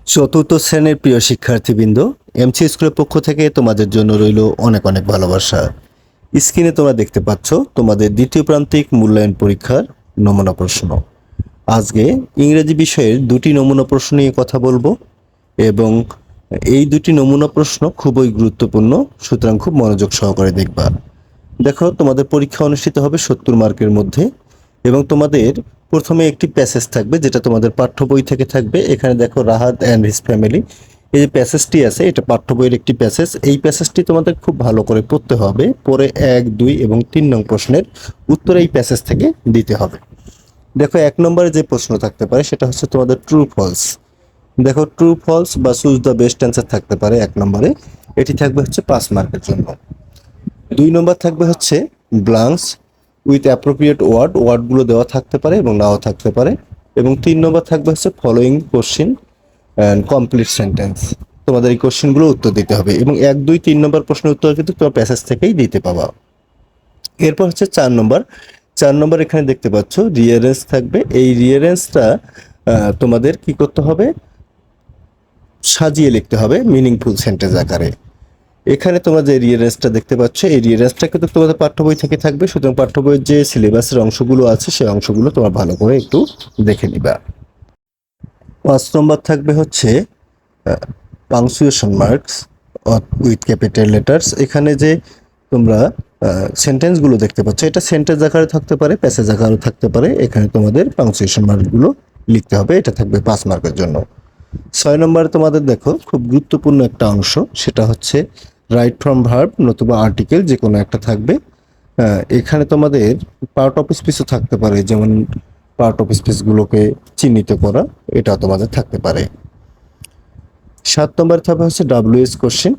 চতুর্থ শ্রেণীর প্রিয় শিক্ষার্থীবৃন্দ, এমসি স্কুলের পক্ষ থেকে তোমাদের জন্য রইল অনেক অনেক ভালোবাসা। স্ক্রিনে তোমরা দেখতে পাচ্ছ তোমাদের দ্বিতীয় প্রান্তিক মূল্যায়ন পরীক্ষার নমুনা প্রশ্ন। আজকে ইংরেজি বিষয়ের দুটি নমুনা প্রশ্ন নিয়ে কথা বলবো এবং এই দুটি নমুনা প্রশ্ন খুবই গুরুত্বপূর্ণ, সুতরাং খুব মনোযোগ সহকারে দেখবা। দেখো, তোমাদের পরীক্ষা অনুষ্ঠিত হবে 70 মার্কের মধ্যে এবং তোমাদের প্রথমে একটি প্যাসেজ থাকবে যেটা তোমাদের পাঠ্য বই থেকে থাকবে। এখানে দেখো, রাহাত অ্যান্ড হিজ ফ্যামিলি, এই যে প্যাসেজটি আছে এটা পাঠ্য বইয়ের একটি প্যাসেজ। এই প্যাসেজটি তোমাদের খুব ভালো করে পড়তে হবে, পরে 1, 2 এবং 3 নং প্রশ্নের উত্তর এই প্যাসেজ থেকে দিতে হবে। দেখো, 1 নম্বরে যে প্রশ্ন থাকতে পারে সেটা হচ্ছে তোমাদের ট্রু ফলস। দেখো, ট্রু ফলস বা চুজ দ্য বেস্ট অ্যান্সার থাকতে পারে 1 নম্বরে, এটি থাকবে হচ্ছে 5 মার্কের জন্য। 2 নম্বর থাকবে হচ্ছে ব্লাঙ্কস উইথ অ্যাপ্রোপ্রিয়েট ওয়ার্ডগুলো দেওয়া থাকতে পারে এবং নাও থাকতে পারে। এবং 3 নম্বর থাকবে হচ্ছে following question and complete sentence. তোমাদের এই কোশ্চিনগুলো উত্তর দিতে হবে এবং 1, 2, 3 নম্বর প্রশ্নের উত্তর কিন্তু তোমার প্যাসেজ থেকেই দিতে পাবা। এরপর হচ্ছে 4 নম্বর। 4 নম্বর এখানে দেখতে পাচ্ছ রিয়ারেন্স থাকবে। এই রিয়ারেন্সটা তোমাদের কি করতে হবে, সাজিয়ে লিখতে হবে মিনিংফুল সেন্টেন্স আকারে। এখানে তোমরা যে রিয়ারেন্সটা দেখতে পাচ্ছ, এই রিয়ারেন্সটা কিন্তু তোমাদের পাঠ্য বই থেকে থাকবে, সুতরাং পাঠ্য বইয়ের যে সিলেবাসের অংশগুলো আছে সেই অংশগুলো তোমরা ভালো করে একটু দেখে নিবা। 5 নম্বর থাকবে হচ্ছে punctuation marks with capital letters. এখানে যে তোমরা সেন্টেন্সগুলো দেখতে পাচ্ছ এটা সেন্টেন্স আকারে থাকতে পারে, প্যাসেজ আকারেও থাকতে পারে। এখানে তোমাদের পাংচুয়েশন মার্কগুলো লিখতে হবে, এটা থাকবে 5 মার্কের জন্য। 6 নম্বরে তোমাদের দেখো খুব গুরুত্বপূর্ণ একটা অংশ, সেটা হচ্ছে রাইট ফ্রম ভার্ব নতুবা আর্টিকেল, যে কোনো একটা থাকবে। এখানে তোমাদের পার্ট অফ স্পিচও থাকতে পারে, যেমন পার্ট অফ স্পিচগুলোকে চিহ্নিত করা, এটা তোমাদের থাকতে পারে। 7 নম্বরে থাকবে হচ্ছে ডাব্লিউএস কোশ্চেন,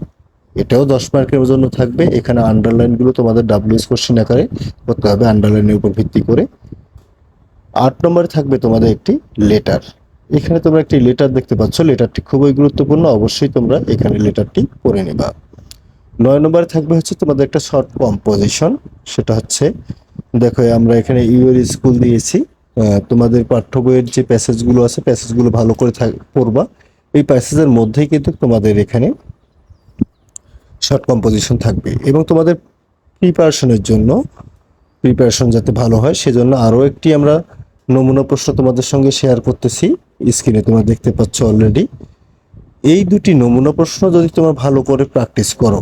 এটাও 10 মার্কের জন্য থাকবে। এখানে আন্ডারলাইনগুলো তোমাদের ডাব্লিউএস কোশ্চেন আকারে করতে হবে, আন্ডারলাইনের উপর ভিত্তি করে। 8 নম্বরে থাকবে তোমাদের একটি লেটার। এখানে তোমরা একটি লেটার দেখতে পাচ্ছ, লেটারটি খুবই গুরুত্বপূর্ণ, অবশ্যই তোমরা এখানে লেটারটি পড়ে নেবা। 9 নম্বরে থাকবে হচ্ছে তোমাদের একটা শর্ট কম্পোজিশন, সেটা হচ্ছে দেখো আমরা এখানে ইউর স্কুল দিয়েছি। তোমাদের পাঠ্য বইয়ের যে প্যাসেজগুলো আছে প্যাসেজগুলো ভালো করে পড়বা। এই প্যাসেজের মধ্যেই কিন্তু তোমাদের এখানে শর্ট কম্পোজিশন থাকবে এবং তোমাদের প্রিপারেশন যাতে ভালো হয় সেজন্য আরও একটি আমরা নমুনা প্রশ্ন তোমাদের সঙ্গে শেয়ার করতেছি। স্ক্রিনে তোমরা দেখতে পাচ্ছ অলরেডি। এই দুটি নমুনা প্রশ্ন যদি তোমরা ভালো করে প্র্যাকটিস করো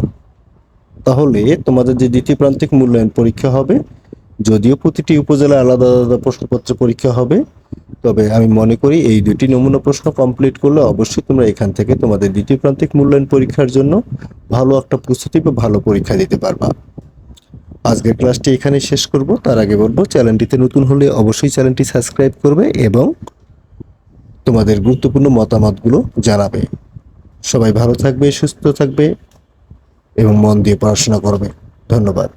তাহলে তোমাদের যে দ্বিতীয় প্রান্তিক মূল্যায়ন পরীক্ষা হবে, যদিও প্রতিটি উপজেলায় আলাদা আলাদা প্রশ্নপত্র পরীক্ষা হবে, তবে আমি মনে করি এই দুটি নমুনা প্রশ্ন কমপ্লিট করলে অবশ্যই তোমরা এখান থেকে তোমাদের দ্বিতীয় প্রান্তিক মূল্যায়ন পরীক্ষার জন্য ভালো একটা প্রস্তুতি বা ভালো পরীক্ষা দিতে পারবা। আজকের ক্লাসটি এখানে শেষ করব। তার আগে বলবো, চ্যানেলটিতে নতুন হলে অবশ্যই চ্যানেলটি সাবস্ক্রাইব করবে এবং তোমাদের গুরুত্বপূর্ণ মতামতগুলো জানাবে। সবাই ভালো থাকবে, সুস্থ থাকবে এবং মন দিয়ে পড়াশোনা করবে। ধন্যবাদ।